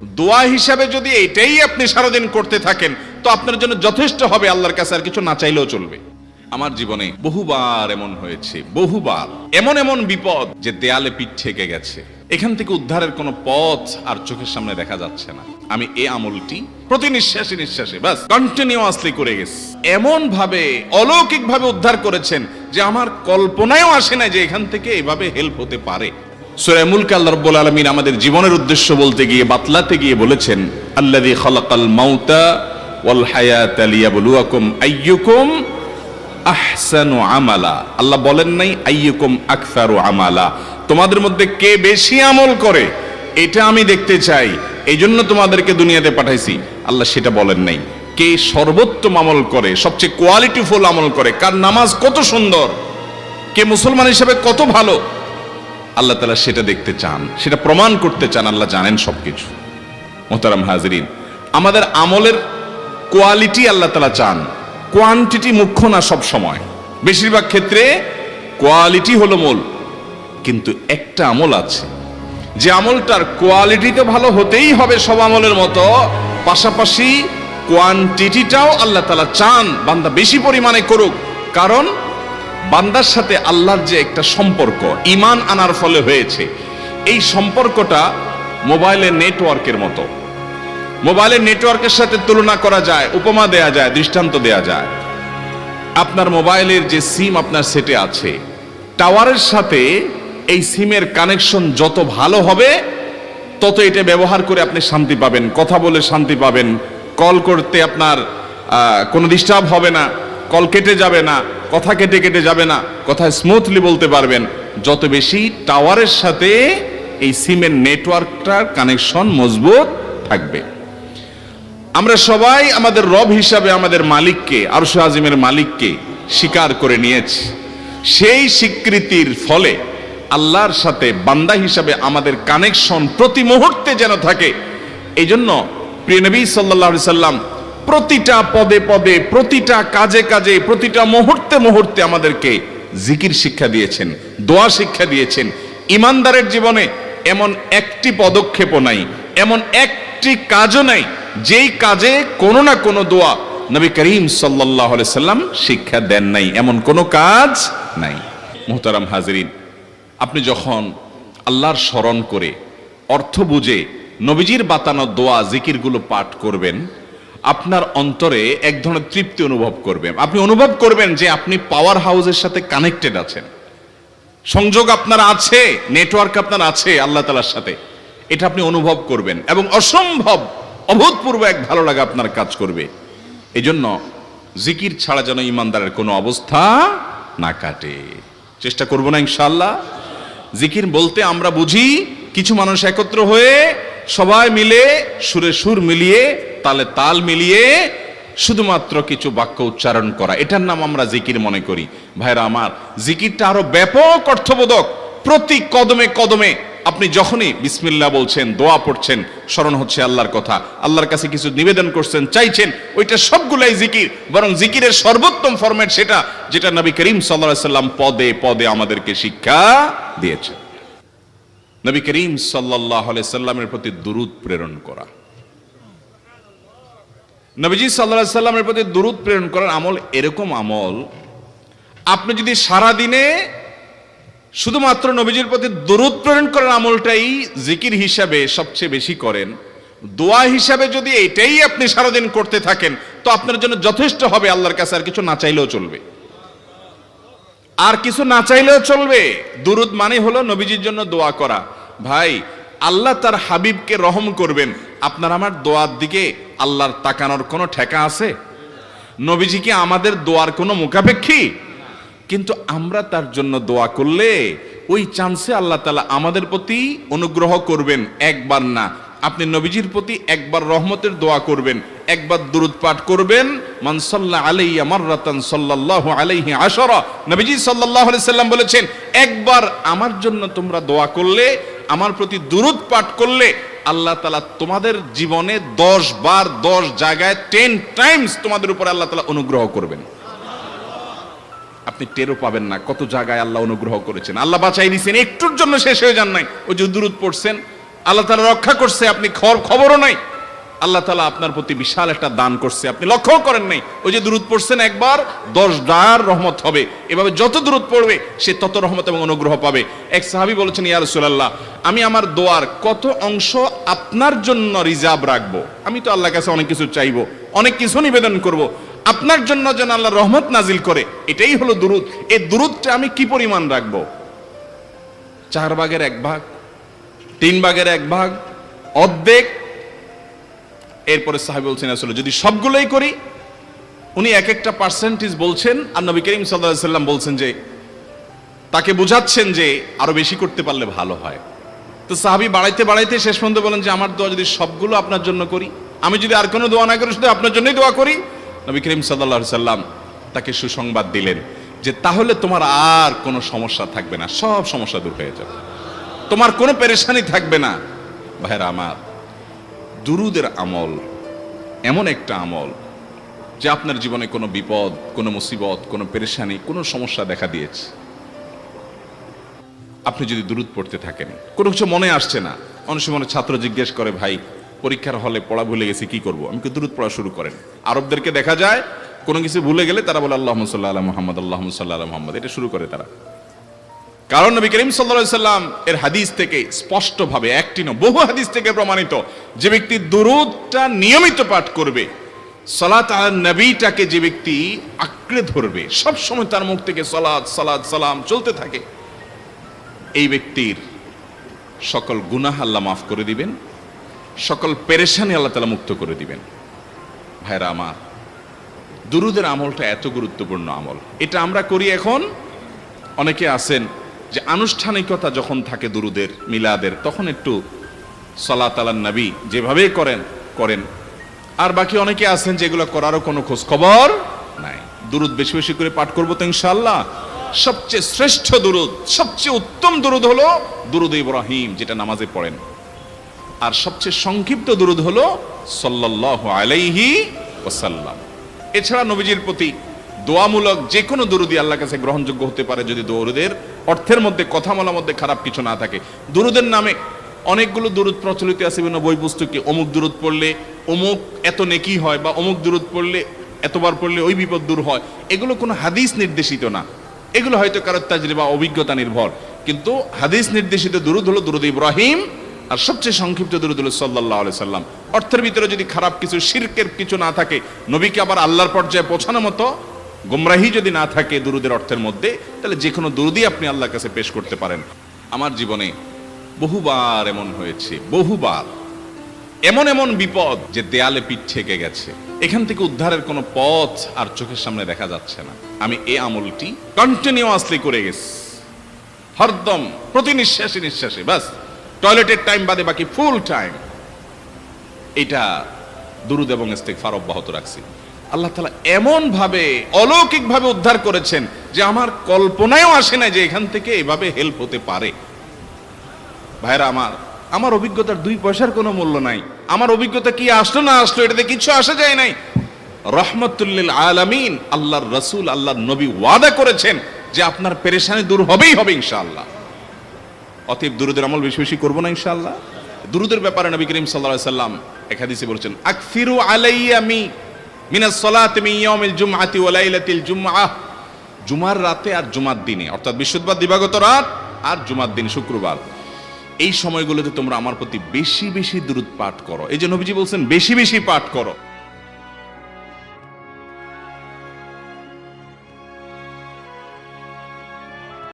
দোয়া হিসাবে যদি এটাই আপনি সারাদিন করতে থাকেন তো আপনার জন্য যথেষ্ট হবে, আল্লাহর কাছে আর কিছু না চাইলেও চলবে। আমার জীবনে বহুবার এমন হয়েছে, বহুবার এমন এমন বিপদ যে দেয়ালে পিঠ ঠেকে গেছে, এখান থেকে উদ্ধারের কোনো পথ আর চোখের সামনে দেখা যাচ্ছে না। আমি এই আমলটি প্রতি নিঃশ্বাসে নিঃশ্বাসে বাস কন্টিনিউয়াসলি করে গেছি, এমন ভাবে অলৌকিক ভাবে উদ্ধার করেছেন যে আমার কল্পনায়ও আসে না যে এখান থেকে এভাবে হেল্প হতে পারে। সূরা মুলক আল্লাহ রাব্বুল আলামিন আমাদের জীবনের উদ্দেশ্য বলতে গিয়ে, বাতলাতে গিয়ে বলেছেন, আল্লাযী খালাকাল মাউতা ওয়াল হায়াতা লিয়াবলুয়াকুম আইয়ুকুম আহসানু আমালা। আল্লাহ বলেন নাই আইয়ুকুম আকসারু আমালা, তোমাদের মধ্যে কে বেশি আমল করে এটা আমি দেখতে চাই, এই জন্য তোমাদেরকে দুনিয়াতে পাঠাইছি। আল্লাহ সেটা বলেন নাই। কে সর্বোত্তম আমল করে, সবচেয়ে কোয়ালিটিফুল আমল করে, কার নামাজ কত সুন্দর, কে মুসলমান হিসেবে কত ভালো, আল্লাহ তাআলা সেটা দেখতে চান, সেটা প্রমাণ করতে চান। আল্লাহ জানেন সবকিছু। মুহতারাম হাজিরিন, আমাদের আমলের কোয়ালিটি আল্লাহ তাআলা চান, কোয়ান্টিটি মুখ্য না। সব সময় বেশিরভাগ ক্ষেত্রে কোয়ালিটি হলো মূল। কিন্তু একটা আমল আছে যে আমলটার কোয়ালিটি তো ভালো হতেই হবে সব আমলের মতো, পাশাপাশি কোয়ান্টিটিটাও আল্লাহ তাআলা চান বান্দা বেশি পরিমাণে করুক। কারণ বান্দার সাথে আল্লাহর যে একটা সম্পর্ক ঈমান আনার ফলে হয়েছে, এই সম্পর্কটা মোবাইলের নেটওয়ার্কের মতো। মোবাইলের নেটওয়ার্কের সাথে তুলনা করা যায়, উপমা দেয়া যায়, দৃষ্টান্ত দেয়া যায়। আপনার মোবাইলের যে সিম আপনার সেটে আছে, টাওয়ারের সাথে এই সিমের কানেকশন যত ভালো হবে তত এটা ব্যবহার করে আপনি শান্তি পাবেন, কথা বলে শান্তি পাবেন, কল করতে আপনার কোনো ডিস্টার্ব হবে না, কল কেটে যাবে না, কথা কেটে কেটে যাবে না, কথা স্মুথলি বলতে পারবেন। যত বেশি টাওয়ারের সাথে এই সিমের নেটওয়ার্কটার কানেকশন মজবুত থাকবে। আমরা সবাই আমাদের রব হিসাবে আমাদের মালিককে, আরশে আজিমের মালিককে স্বীকার করে নিয়েছি। সেই স্বীকৃতির ফলে আল্লাহর সাথে বান্দা হিসাবে আমাদের কানেকশন প্রতি মুহূর্তে যেন থাকে। এই জন্য প্রিয় নবী সাল্লাল্লাহু আলাইহি সাল্লাম প্রতিটা পদে পদে, প্রতিটা কাজে কাজে, প্রতিটা মুহূর্তে মুহূর্তে আমাদেরকে জিকির শিক্ষা দিয়েছেন, দোয়া শিক্ষা দিয়েছেন। ইমানদারের জীবনে এমন একটি পদক্ষেপও নাই, এমন একটি কাজও নাই যেই কাজে কোনো না কোনো দোয়া নবী করিম সাল্লাল্লাহু আলাইহি সাল্লাম শিক্ষা দেন নাই, এমন কোনো কাজ নাই। মুহতারাম হাজিরিন, আপনি যখন আল্লাহর স্মরণ করে অর্থ বুঝে নবীজির বাতানো দোয়া জিকিরগুলো পাঠ করবেন, আপনার অন্তরে এক ধরনের তৃপ্তি অনুভব করবেন। আপনি অনুভব করবেন যে আপনি পাওয়ার হাউসের সাথে কানেক্টেড আছেন, সংযোগ আপনার আছে, নেটওয়ার্ক আপনার আছে আল্লাহ তাআলার সাথে। এটা আপনি অনুভব করবেন এবং অসম্ভব অভূতপূর্ব এক ভালো লাগা আপনার কাজ করবে। এই জন্য জিকির ছাড়া যেন ইমানদারের কোনো অবস্থা না কাটে। চেষ্টা করবো না ইনশাআল্লাহ। জিকির বলতে আমরা বুঝি কিছু মানুষ একত্র হয়ে সবাই মিলে সুরে সুর মিলিয়ে তালে তাল মিলিয়ে শুধুমাত্র কিছু বাক্য উচ্চারণ করা, এটার নাম আমরা জিকির মনে করি। ভাইরা আমার, জিকিরটা আরো ব্যাপক অর্থবোধক। প্রতি কদমে কদমে আপনি যখনই বিসমিল্লাহ বলছেন, দোয়া পড়ছেন, স্মরণ হচ্ছে আল্লাহর কথা, আল্লাহর কাছে কিছু নিবেদন করছেন, চাইছেন, ওইটা সবগুলাই জিকির। বরং জিকিরের সর্বোত্তম ফরম্যাট সেটা যেটা নবী করিম সাল্লাল্লাহু আলাইহি সাল্লাম পদে পদে আমাদেরকে শিক্ষা দিয়েছেন। নবী করিম সাল্লাল্লাহু আলাইহি সাল্লামের প্রতি দুরূদ প্রেরণ করা। নবীজি সাল্লাল্লাহু আলাইহি সাল্লামের প্রতি দুরূদ প্রেরণ করার আমল এরকম আমল, আপনি যদি সারা দিনে শুধুমাত্র নবীজির প্রতি দুরূদ প্রেরণ করার আমলটাই জিকির হিসাবে সবচেয়ে বেশি করেন, দোয়া হিসাবে যদি এটাই আপনি সারাদিন করতে থাকেন তো আপনার জন্য যথেষ্ট হবে, আল্লাহর কাছে আর কিছু না চাইলেও চলবে। আর কিছু না চাইলেও চলবে। দুরূদ মানে হলো নবীজির জন্য দোয়া করা। ভাই, আল্লাহ তার হাবিবকে রহম করবেন, আপনার আমার দোয়ার দিকে আল্লাহর তাকানোর কোনো ঠেকা আছে? নবীজি কি আমাদের দোয়ার কোনো মুখাপেক্ষী? কিন্তু আমরা তার জন্য দোয়া করলে ওই চান্সে আল্লাহ তাআলা আমাদের প্রতি অনুগ্রহ করবেন। একবার না, আপনি নবীজির প্রতি একবার রহমতের দোয়া করবেন, একবার দুরূদ পাঠ করবেন। মান সাল্লা আলাইয়া মাররাতান সাল্লাল্লাহু আলাইহি আশারা, নবীজি সাল্লাল্লাহু আলাইহি সাল্লাম বলেছেন, একবার আমার জন্য তোমরা দোয়া করলে, আমার প্রতি দুরূদ পাঠ করলে, আল্লাহ তাআলা তোমাদের জীবনে 10 বার 10 জায়গায় 10 টাইমস তোমাদের উপর আল্লাহ তাআলা অনুগ্রহ করবেন। আপনি টেরও পাবেন না কত জায়গায় আল্লাহ অনুগ্রহ করেছেন, আল্লাহ বাঁচাই দিয়েছেন, একটুর জন্য শেষ হয়ে যান নাই। ওই যে দুরূদ পড়ছেন, আল্লাহ তাআলা রক্ষা করছে, আপনি খবরও নাই। আল্লাহ তাআলা আপনার প্রতি বিশাল একটা দান করছে, আপনি লক্ষ্য করেন নাই। ওই যে দুরূদ পড়ছেন একবার, 10 রহমত হবে। এভাবে যত দুরূদ পড়বে সে তত রহমত এবং অনুগ্রহ পাবে। এক সাহাবী বলেছেন, ইয়া রাসূলুল্লাহ, আমি আমার দোয়ার কত অংশ আপনার জন্য রিজার্ভ রাখবো? আমি তো আল্লাহর কাছে অনেক কিছু চাইবো, অনেক কিছু নিবেদন করব, আপনার জন্য যেন আল্লাহ রহমত নাজিল করে, এটাই হলো দুরূদ। এই দুরূদটা আমি কি পরিমাণ রাখবো? 4/1, 3/1, অর্ধেক? এরপরে সাহাবী বলছেন, আসলে যদি সবগুলোই করি, উনি এক একটা পার্সেন্টেজ বলছেন, আর নবী করিম সাল্লাল্লাহু আলাইহি সাল্লাম বলছেন যে, তাকে বোঝাচ্ছেন যে আরো বেশি করতে পারলে ভালো হয়। তো সাহাবী বাড়াইতে বাড়াইতে শেষ পর্যন্ত বলেন যে, আমার দোয়া যদি সবগুলো আপনার জন্য করি, আমি যদি আর কোনো দোয়া না করি, শুধু আপনার জন্যই দোয়া করি। নবী করিম সাল্লাল্লাহু আলাইহি সাল্লাম তাকে সুসংবাদ দিলেন যে, তাহলে তোমার আর কোনো সমস্যা থাকবে না, সব সমস্যা দূর হয়ে যাবে, তোমার কোনো পেরেশানি থাকবে না। ভাইরা আমার, দুরুদের আমল এমন একটা আমল যে আপনার জীবনে কোনো বিপদ, কোনো মুসিবত, কোনো পেরেশানি, কোনো সমস্যা দেখা দিয়েছে, আপনি যদি দুরুদ পড়তে থাকেন, কোনো কিছু মনে আসছে না, অনেক সময় ছাত্র জিজ্ঞেস করে, ভাই পরীক্ষার হলে পড়া ভুলে গেছি, কি করব? আমি দুরুদ পড়া শুরু করেন। আরবদেরকে দেখা যায় কোনো কিছু ভুলে গেলে তারা বলে আল্লাহুম্মা সাল্লি আলা মুহাম্মদ, আল্লাহুম্মা সাল্লি আলা মুহাম্মদ, এটা শুরু করে তারা। কারণ নবী করিম সাল্লাল্লাহু আলাইহি সাল্লাম এর হাদিস থেকে স্পষ্টভাবে, একটি নয় বহু হাদিস থেকে প্রমাণিত, যে ব্যক্তি দুরূদটা নিয়মিত পাঠ করবে, সালাত আলা নবীটাকে যে ব্যক্তি আঁকড়ে ধরবে, সব সময় তার মুখ থেকে সালাত সালাত সালাম চলতে থাকে, এই ব্যক্তির সকল গুনাহ আল্লাহ মাফ করে দিবেন, সকল পেরেশানি আল্লাহ তাআলা মুক্ত করে দিবেন। ভাইরা আমার, দুরূদের আমলটা এত গুরুত্বপূর্ণ আমল, এটা আমরা করি এখন। অনেকে আছেন যে আনুষ্ঠানিকতা যখন থাকে দুরুদের, মিলাদের, তখন একটু সালাত আলা নবী যেভাবে করেন। আর বাকি অনেকে আছেন যেগুলো করারও কোনো খোঁজ খবর নাই। দুরুদ বেশি বেশি করে পাঠ করবো তো ইনশাআল্লাহ। সবচেয়ে শ্রেষ্ঠ দুরুদ, সবচেয়ে উত্তম দুরুদ হলো দুরুদ ইব্রাহিম, যেটা নামাজে পড়েন। আর সবচেয়ে সংক্ষিপ্ত দুরুদ হলো সাল্লাল্লাহু আলাইহি ওয়াসাল্লাম। এছাড়া নবীজির প্রতি দোয়ামূলক যে কোনো দুরুদই আল্লাহর কাছে গ্রহণযোগ্য হতে পারে, যদি দুরুদের অর্থের মধ্যে, কথা বলার মধ্যে খারাপ কিছু না থাকে। দুরুদের নামে অনেকগুলো দুরুদ প্রচলিত আছে বিভিন্ন বই পুস্তকে, অমুক দুরুদ পড়লে অমুক এত নেকি হয়, বা অমুক দুরুদ পড়লে এতবার পড়লে ওই বিপদ দূর হয়। এগুলো কোনো হাদিস নির্দেশিত না, এগুলো হয়তো কারো তাজরিবা, অভিজ্ঞতা নির্ভর। কিন্তু হাদিস নির্দেশিত দুরুদ হলো দুরুদ ইব্রাহিম, আর সবচেয়ে সংক্ষিপ্ত দুরুদ হলো সাল্লাল্লাহু আলাইহি সাল্লাম। অর্থের ভিতরে যদি খারাপ কিছু, শিরকের কিছু না থাকে, নবীকে আবার আল্লাহর পর্যায়ে পৌঁছানোর মতো গুমরাহি যদি না থাকে দুরুদের অর্থের মধ্যে, তাহলে যে কোনো দুরুদই আপনি আল্লাহর কাছে পেশ করতে পারেন। আমার জীবনে বহুবার এমন হয়েছে, বহুবার এমন বিপদ যে দেয়ালে পিঠ ঠেকে গেছে, এখান থেকে উদ্ধারের কোনো পথ আর চোখের সামনে দেখা যাচ্ছে না। আমি এই আমলটি কন্টিনিউয়াসলি করে গেছি, হরদম, প্রতি নিঃশ্বাসে, বাস টয়লেটের টাইম বাদে বাকি ফুল টাইম এটা দুরুদ এবং ইস্তিগফার অব্যাহত রাখছি। আল্লাহ তাআলা এমন ভাবে, অলৌকিক ভাবে উদ্ধার করেছেন যে আমার কল্পনায়ও আসে না যে এখান থেকে এভাবে হেল্প হতে পারে। ভাইরা আমার অভিজ্ঞতার 2 পয়সার কোনো মূল্য নাই। আমার অভিজ্ঞতা কি আসলো না আসলো, এটাতে কিছু আসা যায় নাই। রহমাতুল লিল আলামিন, আল্লাহর রাসূল, আল্লাহর নবী ওয়াদা করেছেন যে আপনার পেরেশানি দূর হবেই হবে ইনশাআল্লাহ। অতএব দুরুদের আমল বেশি বেশি করবো না ইনশাআল্লাহ। দুরুদের ব্যাপারে নবী করিম সাল্লাল্লাহু আলাইহি সাল্লাম এক হাদিসে বলেছেন, আকসিরু আলাইয়া মিনাস সালাতি মিন ইয়াউমিল জুমআতি ওয়া লাইলাতিল জুমআহ। জুমার রাতে আর জুমার দিনে, অর্থাৎ বৃহস্পতিবার দিবাগত রাত আর জুমার দিন শুক্রবার, এই সময়গুলোতে তোমরা আমার প্রতি বেশি বেশি দুরূদ পাঠ করো। এই যে নবীজি বলছেন বেশি বেশি পাঠ করো।